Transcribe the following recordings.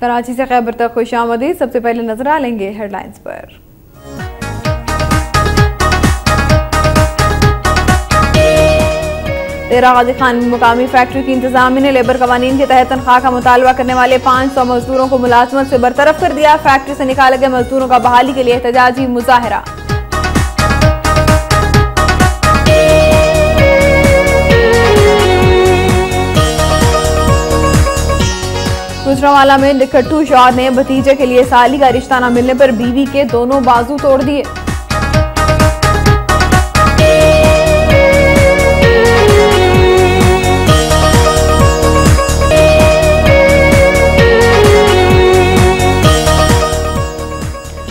कराची से खैबर तक खुशामदीद। सबसे पहले नजर डालेंगे हेडलाइंस पर। तेरा गाजी खान में मुकामी फैक्ट्री की इंतजामिया ने लेबर कवानीन के तहत तनख्वाह का मुतालबा करने वाले 500 मजदूरों को मुलाजमत से बरतरफ कर दिया। फैक्ट्री से निकाले गए मजदूरों का बहाली के लिए एहतजाजी मुजाहरा। गुजरांवाला में निकट्टू शौहर ने भतीजे के लिए साली का रिश्ता न मिलने पर बीवी के दोनों बाजू तोड़ दिए।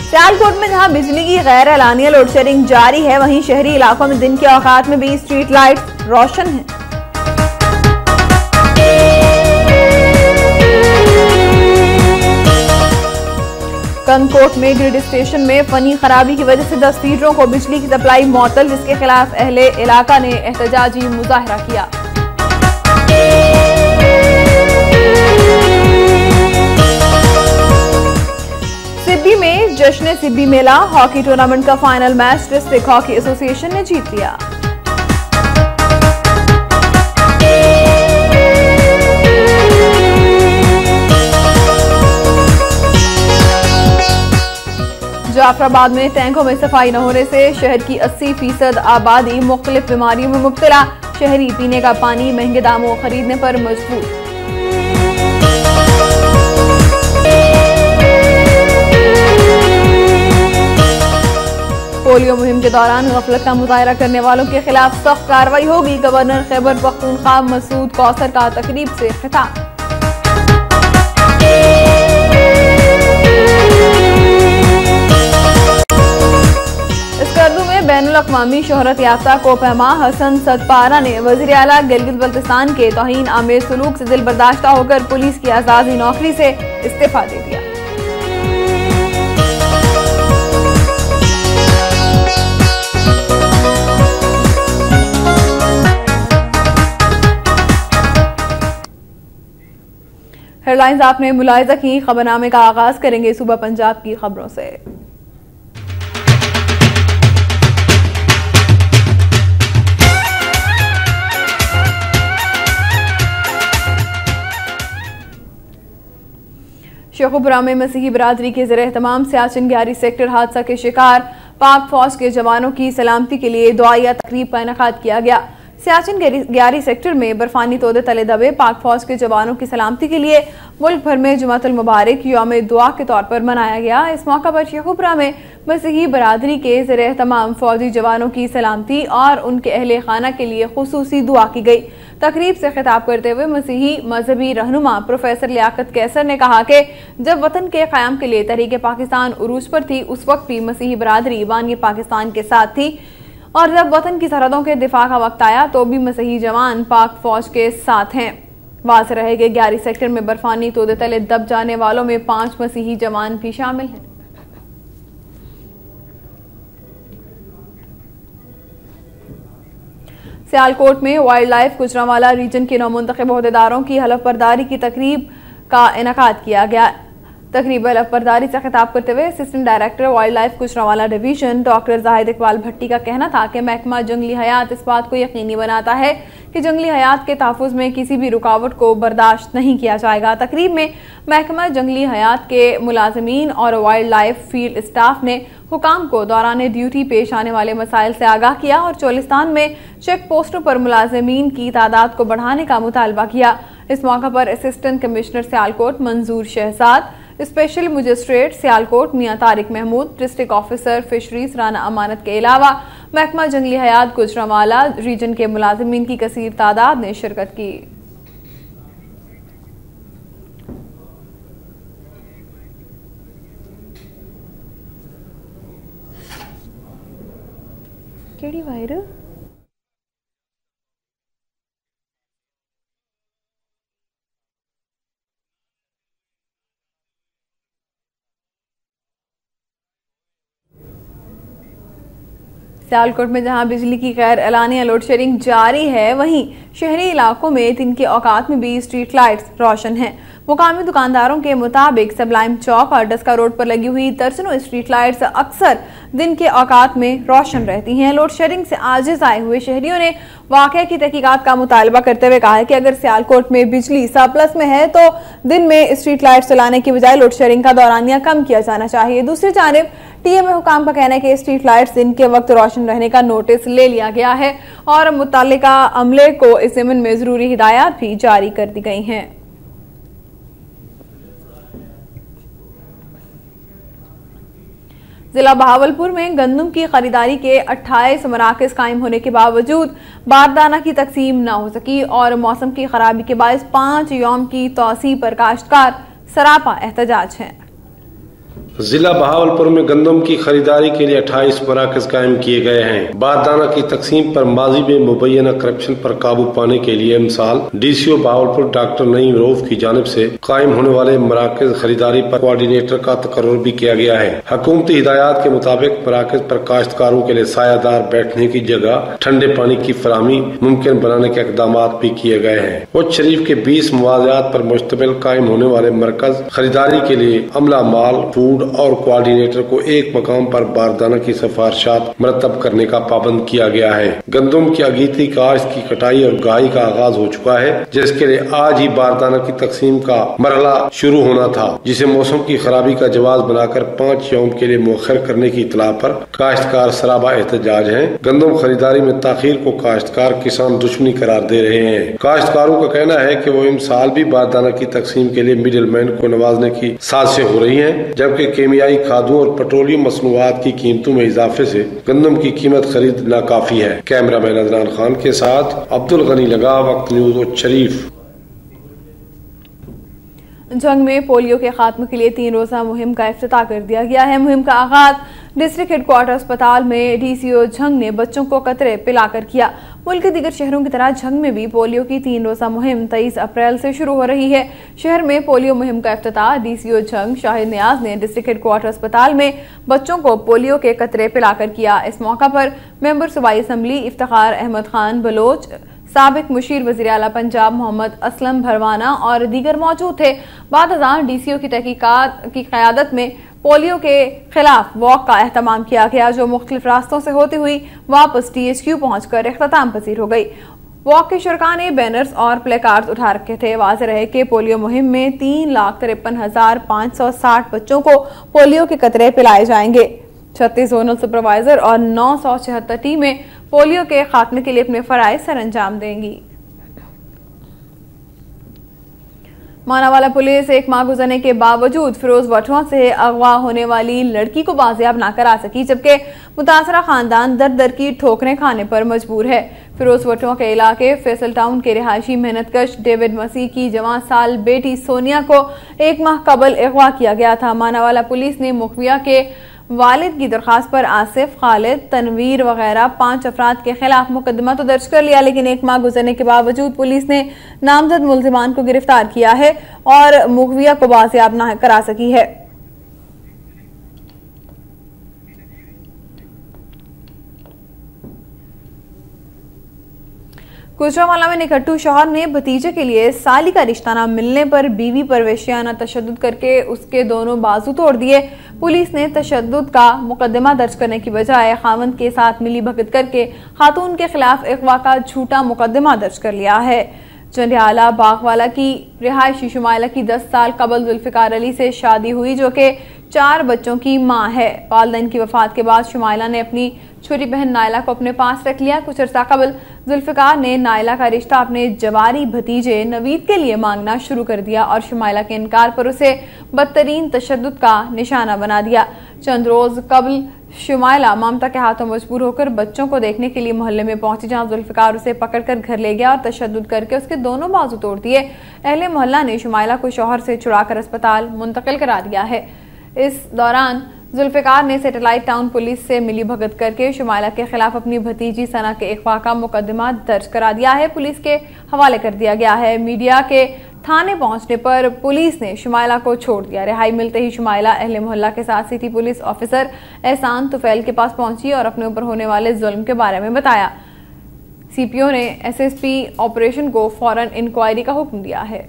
सियालकोट में जहां बिजली की गैर एलानिया लोड शेडिंग जारी है, वहीं शहरी इलाकों में दिन के औकात में भी स्ट्रीट लाइट रोशन है। कनकोट में ग्रिड स्टेशन में फनी खराबी की वजह से 10 फीडरों को बिजली की सप्लाई मुअत्तल, जिसके खिलाफ अहले इलाका ने एहतजाजी मुजाहरा किया। सिब्बी में जश्न सिब्बी मेला हॉकी टूर्नामेंट का final match district hockey association ने जीत लिया। जाफराबाद में टैंकों में सफाई न होने से शहर की 80% आबादी मुख्तलिफ बीमारियों में मुब्तला। शहरी पीने का पानी महंगे दामों खरीदने पर मजबूर। पोलियो मुहिम के दौरान गफलत का मुजाहरा करने वालों के खिलाफ सख्त कार्रवाई होगी। गवर्नर खैबर पख्तूनख्वा मसूद कौसर का तकरीब से खिताब। स्कर्दू में बैनुल अक़वामी शोहरत याफ्ता कोपहमा हसन सदपारा ने वज़ीर आला गिलगित बल्तिस्तान के तौहीन आमेज सलूक से दिल बर्दाश्ता होकर पुलिस की आज़ादी नौकरी से इस्तीफा दे दिया। हेडलाइंस आपने मुलाहिजा की। खबरनामे का आगाज करेंगे सूबा पंजाब की खबरों से। शेखुपुरा में मसीही बरादरी के ज़रिए तमाम सियाचिन ग्यारी सेक्टर हादसा के शिकार पाक फौज के जवानों की सलामती के लिए दुआया तकरीब का इनेकाद किया गया। सियाचिन ग्यारी सेक्टर में बर्फानी तोदे तले दबे पाक फौज के जवानों की सलामती के लिए मुल्क भर में जुमातुल मुबारक यौम दुआ के तौर पर मनाया गया। इस मौका पर शेखुपुरा में मसीही बरादरी के ज़रिए तमाम फौजी जवानों की सलामती और उनके अहले खाना के लिए खुसूसी दुआ की गई। तकरीब से खिताब करते हुए मसीही मजहबी रहनुमा प्रोफेसर लियाकत कैसर ने कहा कि जब वतन के क़याम के लिए तहरीक पाकिस्तान उरूज पर थी, उस वक्त भी मसीही बरादरी बानी पाकिस्तान के साथ थी, और जब वतन की सरहदों के दिफा का वक्त आया तो भी मसीही जवान पाक फौज के साथ हैं। वाज़ेह रहे कि ग्यारी सेक्टर में बर्फानी तोदे तले दब जाने वालों में 5 मसीही जवान भी शामिल हैं। सियालकोट में वाइल्ड लाइफ गुजरांवाला रीजन के नौमुंतखब ओहदेदारों की हलफ बर्दारी की तकरीब का इनेकाद किया गया। तकरीब हलफ बर्दारी से खिताब करते हुए assistant director wild life Gujranwala division doctor Zahid Iqbal Bhatti का कहना था कि महकमा जंगली हयात इस बात को यकीनी बनाता है कि जंगली हयात के तहफ़्फ़ुज़ में किसी भी रुकावट को बर्दाश्त नहीं किया जाएगा। तकरीब में महकमा जंगली हयात के मुलाजमीन और वाइल्ड लाइफ फील्ड स्टाफ ने हुकाम को दौरान ड्यूटी पेश आने वाले मसाइल से आगाह किया और चोलिस्तान में चेक पोस्टों पर मुलाजमीन की तादाद को बढ़ाने का मुतालबा किया। इस मौका पर assistant commissioner Sialkot Manzoor Shahzad, special magistrate Sialkot Mian Tariq Mahmood, district officer fisheries Rana Amanat के अलावा महकमा जंगली हयात गुजरांवाला रीजन के मुलाजमीन की कसीर तादाद ने शिरकत की। केड़ी वायर सियालकोट में जहां बिजली की गैर एलानिया लोड शेडिंग जारी है, वहीं शहरी इलाकों में दिन के औकात में भी स्ट्रीट लाइट्स रोशन हैं। मुकामी दुकानदारों के मुताबिक सबलाइम चौक और डस्का रोड पर लगी हुई दर्जनों स्ट्रीट लाइट्स अक्सर दिन के औकात में रोशन रहती हैं। लोड शेडिंग से आजिज आए हुए शहरियों ने वाकया की तहकीकात का मुतालबा करते हुए कहा है कि अगर सियालकोट में बिजली सरप्लस में है तो दिन में स्ट्रीट लाइट चलाने की बजाय लोड शेडिंग का दौरानिया कम किया जाना चाहिए। दूसरी जानिब टीएमए हुकाम का कहना है कि स्ट्रीट लाइट्स दिन के वक्त रोशन रहने का नोटिस ले लिया गया है और मुतल्लिका अमले को इस ज़िम्न में जरूरी हिदायत भी जारी कर दी गई हैं। जिला बहावलपुर में गंदम की खरीदारी के 28 मराकज कायम होने के बावजूद बारदाना की तकसीम न हो सकी और मौसम की खराबी के बायस 5 यौम की तौसी पर काश्तकार सरापा एहतजाज हैं। जिला बहावलपुर में गंदम की खरीदारी के लिए 28 मराकज कायम किए गए हैं। बारदाना की तकसीम पर माजी में मुबैना करप्शन पर काबू पाने के लिए मिसाल डीसीओ बहावलपुर डॉक्टर नईम रऊफ की जानिब से कायम होने वाले मराकज खरीदारी पर कोऑर्डिनेटर का तकर्रुर भी किया गया है। हुकूमती हिदायत के मुताबिक मराकज पर काश्तकारों के लिए सायादार बैठने की जगह, ठंडे पानी की फराहमी मुमकिन बनाने के इकदाम भी किए गए हैं। उच्च शरीफ के 20 मुआवजात पर मुश्तमिल कायम होने वाले मरकज खरीदारी के लिए अमला माल, फूड और कोऑर्डिनेटर को एक मकाम पर बारदाना की सिफारिशात मरतब करने का पाबंद किया गया है। गंदम की अगीती काश्त की कटाई और गाही का आगाज हो चुका है, जिसके लिए आज ही बारदाना की तकसीम का मरहला शुरू होना था, जिसे मौसम की खराबी का जवाब बनाकर 5 यौम के लिए मुअख्खर करने की इतला पर काश्तकार सराबा एहतजाज हैं। गंदम खरीदारी में ताखीर को काश्तकार किसान दुश्मनी करार दे रहे हैं। काश्तकारों का कहना है कि वो इस साल भी बारदाना की तकसीम के लिए मिडिल मैन को नवाजने की साजिशें हो रही है, जबकि केमियाई खादों और पेट्रोलियम मसनूआत की कीमतों में इजाफे से गंदम की कीमत खरीद नाकाफी है। कैमरामैन अदनान खान के साथ अब्दुल गनी लगा, वक्त न्यूज उच्च शरीफ। जंग में पोलियो के खात्मे के लिए 3 रोजा मुहिम का इफ्तिताह कर दिया गया है। मुहिम का आगाज डिस्ट्रिक्ट हेडक्वार्टर अस्पताल में डीसीओ झंग ने बच्चों को कतरे पिलाकर किया। मुल्क के दीगर शहरों की तरह झंग में भी पोलियो की 3 रोजा मुहिम 23 अप्रैल से शुरू हो रही है। शहर में पोलियो मुहिम का इफ्तिताह डीसीओ झंग शाहिद नियाज ने डिस्ट्रिक्ट हेडक्वार्टर अस्पताल में बच्चों को पोलियो के कतरे पिलाकर किया। इस मौका पर मेंबर सूबाई असम्बली इफ्तिखार अहमद खान बलोच, साबिक मुशीर वज़ीर आला पंजाब मोहम्मद असलम भरवाना और दीगर मौजूद थे। बाद अज़ान डीसीओ की तहकीकात की क़यादत में पोलियो के खिलाफ वॉक का एहतमाम किया गया, जो मुख्तलिफ रास्तों से होती हुई वापस THQ पहुंचकर इख्तिताम पजीर हो गई। वॉक के शुरका ने बैनर्स और प्ले कार्ड उठा रखे थे। वाज़ेह रहे कि पोलियो मुहिम में 3,53,560 बच्चों को पोलियो के कतरे पिलाए जाएंगे। 36 जोनल सुपरवाइजर और 976 टीमें पोलियो के खात्मे के लिए अपने फराइज सर अंजाम देंगी। मानावाला पुलिस 1 माह गुजरने के बावजूद फिरोज वटवा से अगवा होने वाली लड़की को बाजियाब न करा सकी, जबकि मुतासरा खानदान दर दर की ठोकरें खाने पर मजबूर है। फिरोज वटवा के इलाके फैसल टाउन के रिहायशी मेहनतकश डेविड मसीह की जवान साल बेटी सोनिया को 1 माह कबल अगवा किया गया था। मानावाला पुलिस ने मुखबिया के वालिद की दरखास्त पर आसिफ, खालिद, तनवीर वगैरह 5 अफराद के खिलाफ मुकदमा तो दर्ज कर लिया, लेकिन 1 माह गुजरने के बावजूद पुलिस ने नामजद मुल्जिमान को गिरफ्तार किया है और मुखबिया को बाजियाब न करा सकी है। गुजरांवाला में निकट्टू शौहर ने भतीजे के लिए साली का रिश्ता न मिलने पर बीवी पर वेश्याना तशद्दुद करके उसके दोनों बाजू तोड़ दिए। पुलिस ने तशद्दुद का मुकदमा दर्ज करने की बजाय खावंद के साथ मिली भगत करके खातून के खिलाफ अगवा का झूठा मुकदमा दर्ज कर लिया है। जंडियाला बागवाला की रिहायशी शुमाइला की 10 साल कबल जुल्फिकार अली से शादी हुई, जो कि 4 बच्चों की मां है। वालिदैन की वफात के बाद शुमाइला ने अपनी छोटी बहन नायला को अपने पास रख लिया। कुछ अर्सा कबल जुल्फिकार ने नायला का रिश्ता अपने जवारी भतीजे नवीद के लिए मांगना शुरू कर दिया और शुमाइला के इनकार पर उसे बदतरीन तशद्दुद का निशाना बना दिया। चंद रोज कबल शुमाइला ममता के हाथों मजबूर होकर बच्चों को देखने के लिए मोहल्ले में पहुंची, जहां जुल्फिकार उसे पकड़कर घर ले गया और तशद्दुद करके उसके दोनों बाजू तोड़ दिए। अहले मोहल्ला ने शुमाइला को शौहर से छुड़ाकर अस्पताल मुंतकिल करा दिया है। इस दौरान जुल्फिकार ने सैटेलाइट टाउन पुलिस से मिली भगत करके शुमाइला के खिलाफ अपनी भतीजी सना के अगवा का मुकदमा दर्ज करा दिया है, पुलिस के हवाले कर दिया गया है। मीडिया के थाने पहुंचने पर पुलिस ने शुमाइला को छोड़ दिया। रिहाई मिलते ही शुमाइला अहले मोहल्ला के साथ सिटी पुलिस ऑफिसर एहसान तुफैल के पास पहुंची और अपने ऊपर होने वाले जुल्म के बारे में बताया। सीपीओ ने एसएसपी ऑपरेशन को फौरन इंक्वायरी का हुक्म दिया है।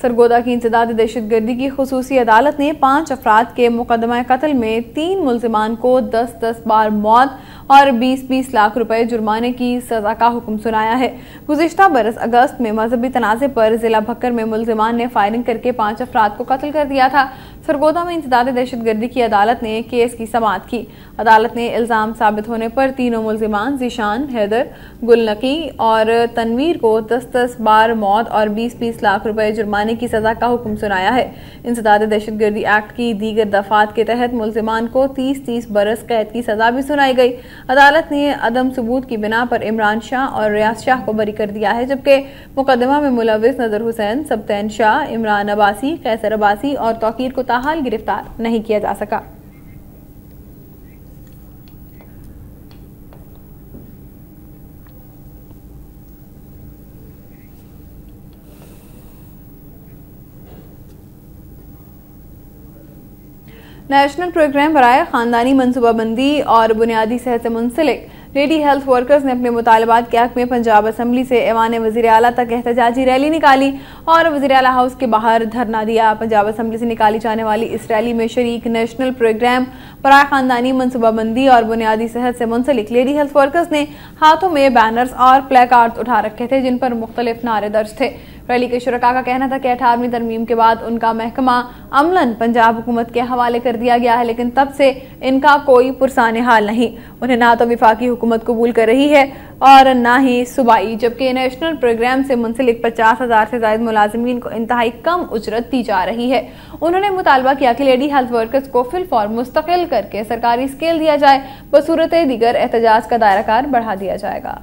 सरगोदा की इंसदादी दहशतगर्दी की खुसूसी अदालत ने 5 अफराद के मुकदमा कत्ल में 3 मुल्जिमान को 10-10 बार मौत और 20-20 लाख रुपए जुर्माने की सजा का हुक्म सुनाया है। गुज़िश्ता बरस अगस्त में मजहबी तनाज़े पर जिला भक्कर में मुल्जिमान ने फायरिंग करके 5 अफराद को कत्ल कर दिया था। सरगोदा में इंसदादी दहशतगर्दी की अदालत ने केस की समाअत की। अदालत ने इल्जाम साबित होने पर तीनों मुल्जिमान ज़ीशान, हैदर, गुलनकी और तनवीर को 10-10 बार मौत और 20-20 लाख रुपए जुर्माने की सजा का हुक्म सुनाया है। इंसदादी दहशतगर्दी एक्ट की दीगर दफात के तहत मुल्जिमान को 30-30 बरस कैद की सजा भी सुनाई गई। अदालत ने अदम सबूत की बिना पर इमरान शाह और रियाज शाह को बरी कर दिया है, जबकि मुकदमा में मुलविस नजर हुसैन, सबतैन शाह, इमरान अब्बासी, कैसर अब्बासी और तौकीर को ताहाल गिरफ्तार नहीं किया जा सका। नेशनल प्रोग्राम बराए खानदानी मनसूबाबंदी और बुनियादी सेहत से मुंसलिक लेडी हेल्थ वर्कर्स ने अपने मुतालबात के हक में पंजाब असम्बली से ऐवान वज़ीर आला तक एहतजाजी रैली निकाली और वज़ीर आला हाउस के बाहर धरना दिया। पंजाब असम्बली से निकाली जाने वाली इस रैली में शरीक नेशनल प्रोग्राम बराए खानदानी मनसूबाबंदी और बुनियादी सेहत से मुंसलिक लेडी हेल्थ वर्कर्स ने हाथों में बैनर्स और प्ले कार्ड्स उठा रखे थे, जिन पर मुख्तलिफ नारे दर्ज थे। रैली के शुरका का कहना था कि 18वीं तरमीम के बाद उनका महकमा अमलन पंजाब हुकूमत के हवाले कर दिया गया है, लेकिन तब से इनका कोई पुरसाने हाल नहीं। उन्हें ना तो विफाकी हुकूमत कबूल कर रही है और ना ही सूबाई, जबकि नेशनल प्रोग्राम से मुंसलिक 50,000 से ज्यादा मुलाजिमीन को इंतहाई कम उजरत दी जा रही है। उन्होंने मुतालबा किया कि लेडी हेल्थ वर्कर्स को फिलफौर मुस्तकिल करके सरकारी स्केल दिया जाए, बसूरत दीगर एहतजाज का दायराकार बढ़ा दिया जाएगा।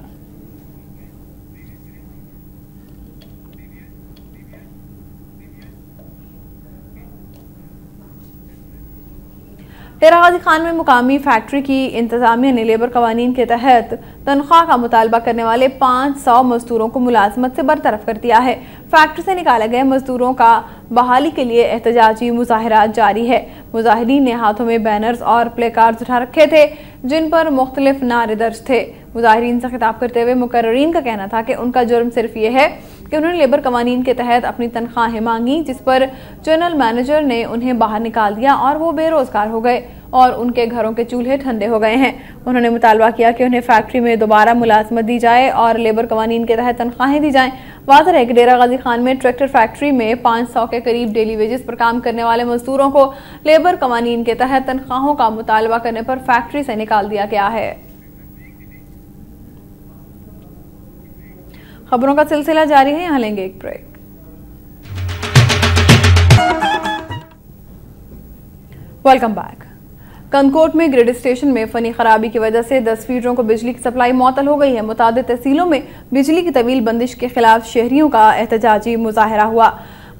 डेरा गाजी खान में मुकामी फैक्ट्री की इंतजामिया ने लेबर कवानीन के तहत तनख्वाह का मुतालबा करने वाले 500 मजदूरों को मुलाजमत से बरतरफ कर दिया है। फैक्ट्री से निकाले गए मजदूरों का बहाली के लिए एहतजाजी मुजाहरात जारी है। मुजाहिरीन ने हाथों में बैनर्स और प्ले कार्ड्स उठा रखे थे, जिन पर मुख्तलिफ नारे दर्ज थे। मुजाहिरीन से खिताब करते हुए मुकर्रीन का कहना था कि उनका जुर्म सिर्फ ये है कि उन्होंने लेबर कवानीन के तहत अपनी तनख्वाहें मांगी, जिस पर जनरल मैनेजर ने उन्हें बाहर निकाल दिया और वो बेरोजगार हो गए और उनके घरों के चूल्हे ठंडे हो गए हैं। उन्होंने मुतालबा किया कि उन्हें फैक्ट्री में दोबारा मुलाजमत दी जाए और लेबर कवानीन के तहत तनख्वाहें दी जाएं। वाज़ेह है कि डेरा गाजी खान में ट्रैक्टर फैक्ट्री में 500 के करीब डेली वेजेस पर काम करने वाले मजदूरों को लेबर कवानीन के तहत तनख्वाहों का मुतालबा करने पर फैक्ट्री से निकाल दिया गया है। खबरों का सिलसिला जारी है, यहां लेंगे एक ब्रेक। Welcome back. कनकोट में ग्रिड स्टेशन में फनी खराबी की वजह से 10 फीडरों को बिजली की सप्लाई मुअत्तल हो गई है। मुतादिद तहसीलों में बिजली की तवील बंदिश के खिलाफ शहरियों का एहतजाजी मुजाहरा हुआ।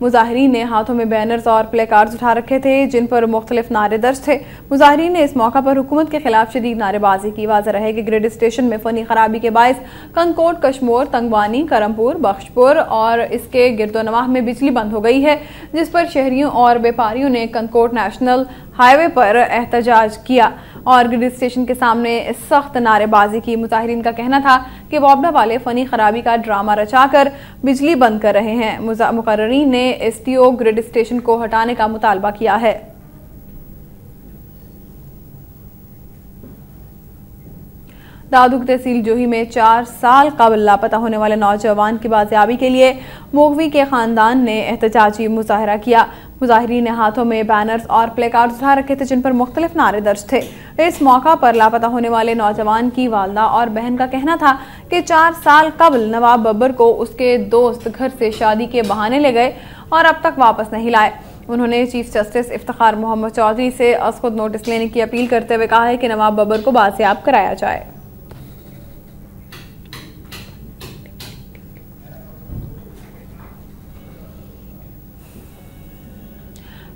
मुजाहिरीन ने हाथों में बैनर्स और प्ले कार्ड्स उठा रखे थे, जिन पर मुख्तलिफ नारे दर्ज थे। मुजाहिरीन ने इस मौका पर हुकूमत के खिलाफ शदीद नारेबाजी की। वाज़ेह रहे कि ग्रिड स्टेशन में फनी खराबी के बायस कनकोट, कशमोर, तंगवानी, करमपुर, बख्शपुर और इसके गिरदोनवाह में बिजली बंद हो गई है, जिस पर शहरियों और व्यापारियों ने कनकोट नेशनल हाईवे पर एहतजाज किया और ग्रिड स्टेशन के सामने सख्त नारेबाजी की। मुजाहिरीन का कहना था कि वाबडा वाले फनी खराबी का ड्रामा रचाकर बिजली बंद कर रहे हैं। मुकर्रीन ने एसटीओ ग्रिड स्टेशन को हटाने का मुतालबा किया है। दादू की तहसील जोही में 4 साल कबल लापता होने वाले नौजवान की बाजियाबी के लिए मोगवी के खानदान ने एहतजाजी मुजाहरा किया। मुजाहिरीन ने हाथों में बैनर्स और प्ले कार्ड्स उठा रखे थे, जिन पर मुख्तलिफ नारे दर्ज थे। इस मौका पर लापता होने वाले नौजवान की वालदा और बहन का कहना था कि 4 साल कबल नवाब बब्बर को उसके दोस्त घर से शादी के बहाने ले गए और अब तक वापस नहीं लाए। उन्होंने चीफ जस्टिस इफ्तिखार मोहम्मद चौधरी से अज खुद नोटिस लेने की अपील करते हुए कहा है कि नवाब बब्बर को बाजियाब कराया जाए।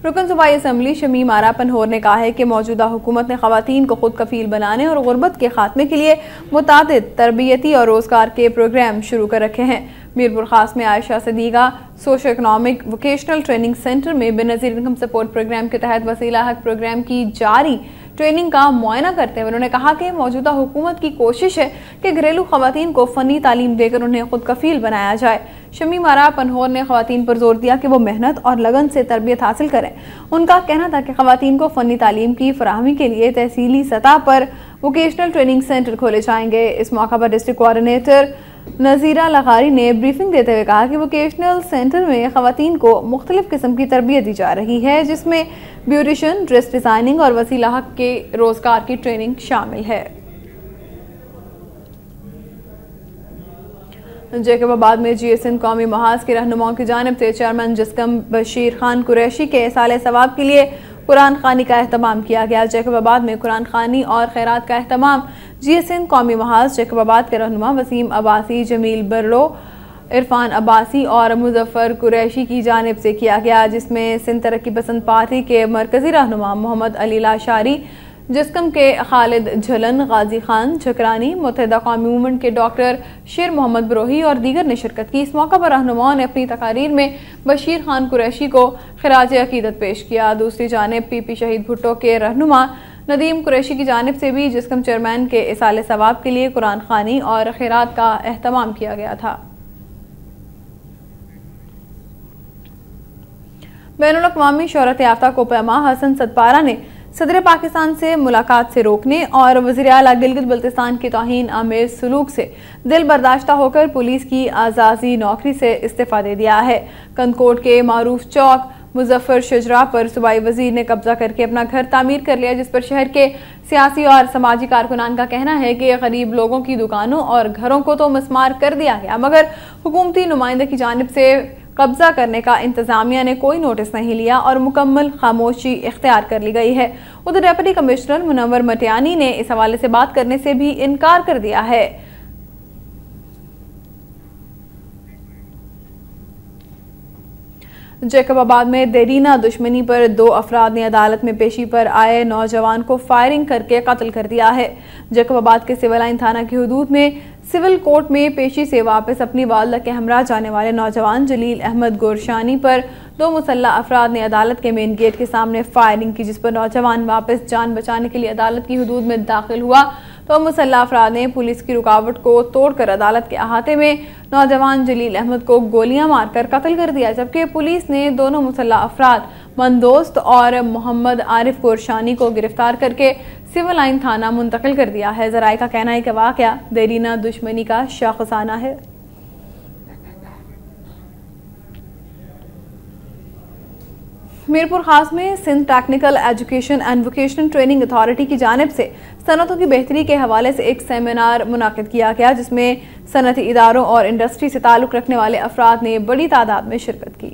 रुकन सूबाई असम्बली शमीम आरा पनहोर ने कहा है कि मौजूदा हुकूमत ने खवातीन को खुद कफील बनाने और गुर्बत के खात्मे के लिए मुतादिद तरबियती और रोजगार के प्रोग्राम शुरू कर रखे हैं। मीरपुर खास में Ayesha Sadiqa socio economic vocational training centre में बेनज़ीर इनकम सपोर्ट प्रोग्राम के तहत वसीला हक प्रोग्राम की जारी ट्रेनिंग का मुआयना करते हुए उन्होंने कहा कि मौजूदा हुकूमत की कोशिश है कि घरेलू खवातीन को फनी तालीम देकर उन्हें खुद कफील बनाया जाए। शमीम आरा पनहोर ने खवातीन पर जोर दिया कि वो मेहनत और लगन से तरबियत हासिल करें। उनका कहना था कि खवातीन को फनी तालीम की फराहमी के लिए तहसीली सतह पर वोकेशनल ट्रेनिंग सेंटर खोले जाएंगे। इस मौका पर डिस्ट्रिक्ट कोऑर्डिनेटर नजीरा लगारी ने ब्रीफिंग देते हुए कहा कि वोकेशनल सेंटर में खवातीन को मुख्तलिफ किस्म की तरबियत दी जा रही है, जिसमें ब्यूटिशियन, ड्रेस डिजाइनिंग और वसीला हक के रोजगार की ट्रेनिंग शामिल है। जैकबाबाद में GSN कौमी महाज के रहनुमाओं की जानिब से चेयरमैन जिस्कम बशीर खान कुरैशी के साले सवाब के लिए कुरान खानी का एहतमाम किया गया। जैकबाबाद में कुरान खानी और खैरात का एहतमाम GSN कौमी महाज जैकबाबाद के रहनुमा वसीम अब्बासी, जमील बर्रो, इरफान अब्बासी और मुजफ्फर कुरैशी की जानिब से किया गया, जिसमें सिंध तरक्की पसंद पार्टी के मरकजी रहनुमा मोहम्मद अली लाशारी, जिस्कम के खालिद झलन, गाजी खान झकरानी, मुत्तहिदा कौमी मूवमेंट के डॉक्टर शेर मोहम्मद बरोही और दीगर ने शिरकत की। इस मौका पर रहनुमाओं ने अपनी तकारीर में बशीर खान कुरैशी को खिराज अकीदत पेश किया। दूसरी जानिब PP शहीद भुट्टो के रहनुमा नदीम कुरैशी की जानिब से भी जिस्कम चेयरमैन के इसाले सवाब के लिए कुरान खानी और खैरात का एहतमाम किया गया था। बैनुल अक़वामी शोहरत याफ्ता कोपैमा हसन सदपारा ने सदर पाकिस्तान से मुलाकात से रोकने और वज़ीर आला गिलगित बल्तिस्तान की तौहीन आमेज सलूक से दिल बर्दाश्ता होकर पुलिस की आज़ाजी नौकरी से इस्तीफा दे दिया है। कंदकोट के मारूफ चौक मुजफ्फर शजरा पर सूबाई वजीर ने कब्जा करके अपना घर तामीर कर लिया, जिस पर शहर के सियासी और समाजी कारकुनान का कहना है कि गरीब लोगों की दुकानों और घरों को तो मिसमार कर दिया गया, मगर हुकूमती नुमाइंदे की जानिब से कब्जा करने का इंतजामिया ने कोई नोटिस नहीं लिया और मुकम्मल खामोशी इख्तियार कर ली गई है। उधर डेप्यूटी कमिश्नर मुनव्वर मटियानी ने इस हवाले से बात करने से भी इनकार कर दिया है। जैकबाबाद में देरीना दुश्मनी पर 2 अफराद ने अदालत में पेशी पर आए नौजवान को फायरिंग करके कत्ल कर दिया है। जैकबाबाद के सिविल लाइन थाना की हदूद में सिविल कोर्ट में पेशी से वापस अपनी वालदा के हमरा जाने वाले नौजवान जलील अहमद गोरशानी पर 2 मुसल्लह अफराद ने अदालत के मेन गेट के सामने फायरिंग की, जिस पर नौजवान वापस जान बचाने के लिए अदालत की हदूद में दाखिल हुआ तो मुसल्लह अफराद ने पुलिस की रुकावट को तोड़कर अदालत के अहाते में नौजवान जलील अहमद को गोलियां मारकर कत्ल कर दिया, जबकि पुलिस ने दोनों मुसल्लह अफराद मंदोस्त और मोहम्मद आरिफ गोरशानी को गिरफ्तार करके सिविल लाइन थाना मुंतकिल कर दिया है। जराये का कहना है कि वाक़या देरीना दुश्मनी का शाखसाना है। मीरपुर खास में Sindh technical education and vocational training authority की जानिब से सनतों की बेहतरी के हवाले से एक सेमिनार मुनाकिद किया गया, जिसमें सनती इदारों और इंडस्ट्री से ताल्लुक़ रखने वाले अफराद ने बड़ी तादाद में शिरकत की।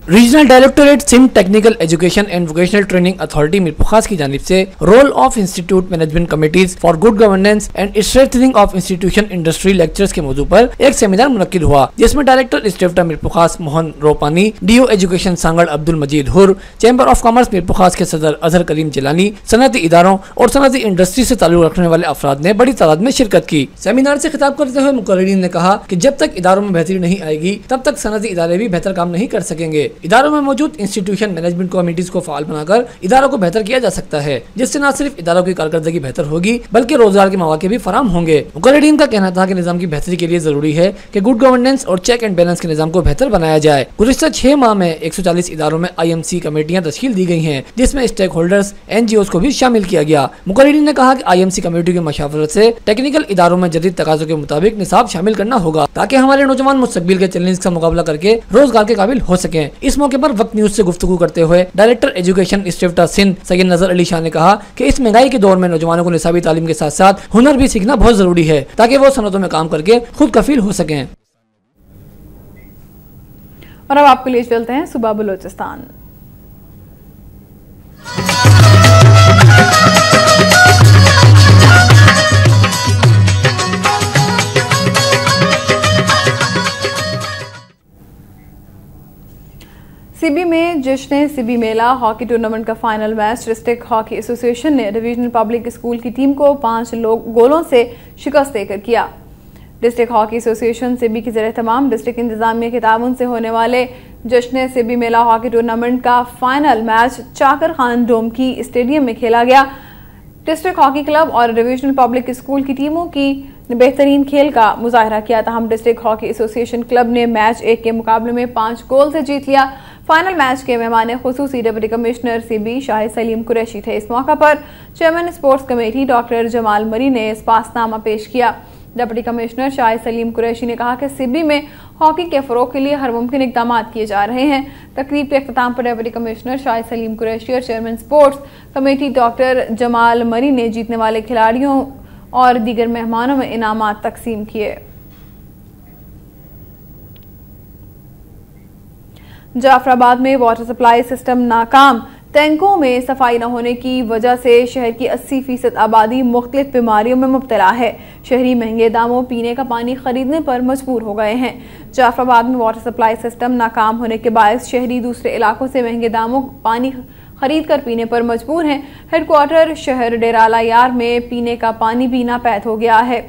Regional directorate Sindh technical education and vocational training authority Mirpur Khas की जानिब से role of institute management committees for good governance and strengthening of institution industry lectures के मौजू पर एक सेमिनार मुनक्किद हुआ, जिसमें डायरेक्टर स्टेफ्टा मीरपुर खास मोहन रोपानी, DO एजुकेशन सांगड़ अब्दुल मजीद हुर, चैम्बर ऑफ कॉमर्स मीरपुर खास के सदर अजहर करीम जिलानी, सनती इदारों और सनती इंडस्ट्री से ताल्लुक रखने वाले अफराद ने बड़ी तादाद में शिरकत की। सेमिनार से खिताब करते हुए मुकर्रिरीन ने कहा कि जब तक इदारों में बेहतरी नहीं आएगी तब तक सनती इदारे भी बेहतर काम नहीं कर सकेंगे। इदारों में मौजूद इंस्टीट्यूशन मैनेजमेंट कमेटीज को फाल बनाकर इदारों को बेहतर किया जा सकता है, जिससे न सिर्फ इदारों की कारकर्दगी बेहतर होगी बल्कि रोजगार के मौके भी फराहम होंगे। मुकर्रिरीन का कहना था कि निजाम की बेहतरी के लिए जरूरी है कि गुड गवर्नेंस और चेक एंड बैलेंस के निजाम को बेहतर बनाया जाए। गुज़िश्ता 6 माह में 140 इदारों में IMC कमेटियां तश्कील दी गई हैं, जिसमें स्टेक होल्डर्स NGOs को भी शामिल किया गया। मुकर्रिरीन ने कहा कि IMC कमेटी की मशावरत से टेक्निकल इदारों में जदीद तकाज़ों के मुताबिक निसाब शामिल करना होगा, ताकि हमारे नौजवान मुस्तकबिल के चैलेंज का मुकाबला करके रोजगार के काबिल हो सकें। इस मौके पर वक्त न्यूज से गुफ्तगू करते हुए डायरेक्टर एजुकेशन स्टेफ्टा सिंध सैयद नजर अली शाह ने कहा कि इस महंगाई के दौर में नौजवानों को निसाबी तालीम के साथ साथ हुनर भी सीखना बहुत जरूरी है, ताकि वो सनतों में काम करके खुद कफील हो सकें। और अब आपके लिए चलते हैं सुबह बलोचिस्तान। सिबी में जश्न सिबी मेला हॉकी टूर्नामेंट का final match district hockey association ने डिवीजनल पब्लिक स्कूल की टीम को 5 गोलों से शिकस्त देकर किया। डिस्ट्रिक्ट हॉकी एसोसिएशन सिबी की ज़ेर-ए-तमाम डिस्ट्रिक्ट इंतजामिया के ताउन से होने वाले जश्न सिबी मेला हॉकी टूर्नामेंट का फाइनल मैच चाकर खान डोम की स्टेडियम में खेला गया। डिस्ट्रिक्ट हॉकी क्लब और डिविजनल पब्लिक स्कूल की टीमों की बेहतरीन खेल का मुजाहरा किया। तहम डिस्ट्रिक्ट हॉकी एसोसिएशन क्लब ने मैच 1 के मुकाबले में 5 गोल से जीत लिया। फाइनल मैच के मेहमान खुसूसी डिप्टी कमिश्नर सीबी शाहिद सलीम कुरैशी थे। इस मौका पर chairman sports committee doctor Jamal Marri ने इस पासनामा पेश किया। डिप्टी कमिश्नर शाहिद सलीम कुरैशी ने कहा कि सीबी में हॉकी के फरोग के लिए हर मुमकिन इकदाम किए जा रहे हैं। तकरीब के अख्ताम पर डिप्टी कमिश्नर शाहिद सलीम कुरैशी और chairman sports committee doctor Jamal Marri ने जीतने वाले खिलाड़ियों और दीगर मेहमानों में इनामात तकसीम किए। जाफराबाद में वाटर सप्लाई सिस्टम नाकाम। टैंकों में सफाई न होने की वजह से शहर की 80% आबादी मुख्तलिफ बीमारियों में मुब्तला है। शहरी महंगे दामों पीने का पानी खरीदने पर मजबूर हो गए हैं। जाफराबाद में वाटर सप्लाई सिस्टम नाकाम होने के बायस शहरी दूसरे इलाकों से महंगे दामों पानी खरीद कर पीने पर मजबूर हैं। हेडक्वार्टर शहर डेराला यार में पीने का पानी भी नापैद हो गया है।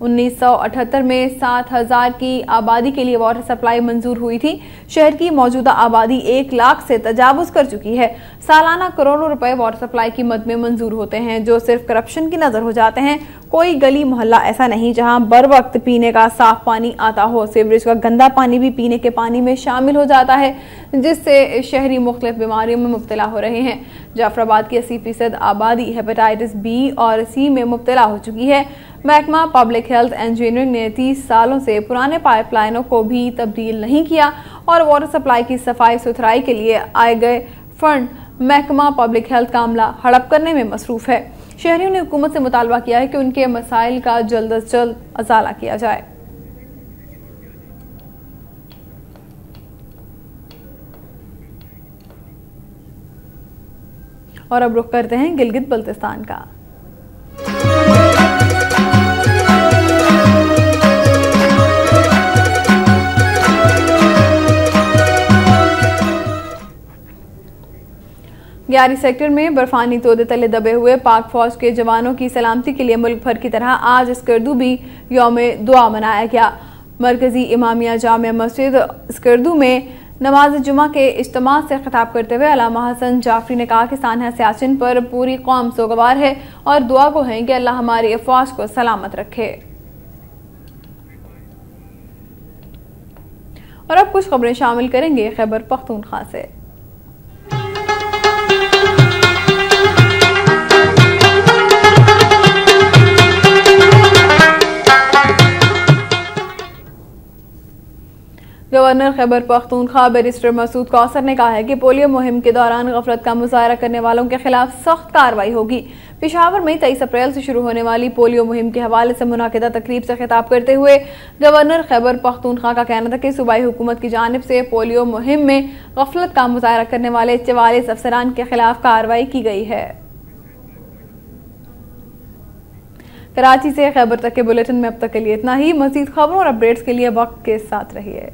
1978 में 7,000 की आबादी के लिए वाटर सप्लाई मंजूर हुई थी। शहर की मौजूदा आबादी 1 लाख से तजावुज कर चुकी है। सालाना करोड़ों रुपए वाटर सप्लाई की मद में मंजूर होते हैं जो सिर्फ करप्शन की नजर हो जाते हैं। कोई गली मोहल्ला ऐसा नहीं जहां बर वक्त पीने का साफ पानी आता हो। सीवरेज का गंदा पानी भी पीने के पानी में शामिल हो जाता है जिससे शहरी मुख्तलिफ बीमारियों में मुब्तला हो रहे हैं। जाफराबाद की 80% आबादी हेपेटाइटिस बी और सी में मुब्तला हो चुकी है। महकमा पब्लिक हेल्थ इंजीनियरिंग ने 30 सालों से पुराने पाइपलाइनों को भी तब्दील नहीं किया और वाटर सप्लाई की सफाई सुथराई के लिए आए गए फंड महकमा पब्लिक हेल्थ का अमला हड़प करने में मसरूफ है। शहरियों ने हुकूमत से मुतालबा किया है कि उनके मसाइल का जल्द अज जल्द अजाला किया जाए। और अब रुख करते हैं गिलगित बल्तिस्तान का। ग्यारी सेक्टर में बर्फानी तोदे तले दबे हुए पाक फौज के जवानों की सलामती के लिए मुल्क भर की तरह आज स्कर्दू भी यौम दुआ मनाया गया। मरकजी इमामिया जामिया मस्जिद स्कर्दू में नमाज जुमा के इज्तिमा से खिताब करते हुए अल्लामा हसन जाफरी ने कहा कि सानहा सियाचिन पर पूरी कौम सोगवार है और दुआ को है कि अल्लाह हमारी अफवाज को सलामत रखे। और अब कुछ खबरें शामिल करेंगे खैबर पख्तूनख्वा से। गवर्नर खैबर पख्तूनख्वा बैरिस्टर मसूद कौसर ने कहा है कि पोलियो मुहिम के दौरान गफलत का मुजाहरा करने वालों के खिलाफ सख्त कार्रवाई होगी। पेशावर में 23 अप्रैल से शुरू होने वाली पोलियो मुहिम के हवाले से मुनाकिदा तकरीब से खिताब करते हुए गवर्नर खैबर पख्तूनख्वा का कहना था कि सूबाई हुकूमत की जानिब से पोलियो मुहिम में गफलत का मुजाहरा करने वाले 44 अफसरान के खिलाफ कार्रवाई की गई है। कराची से खैबर तक के बुलेटिन में अब तक के लिए इतना ही। मज़ीद खबरों और अपडेट्स के लिए वक्त के साथ रहिए।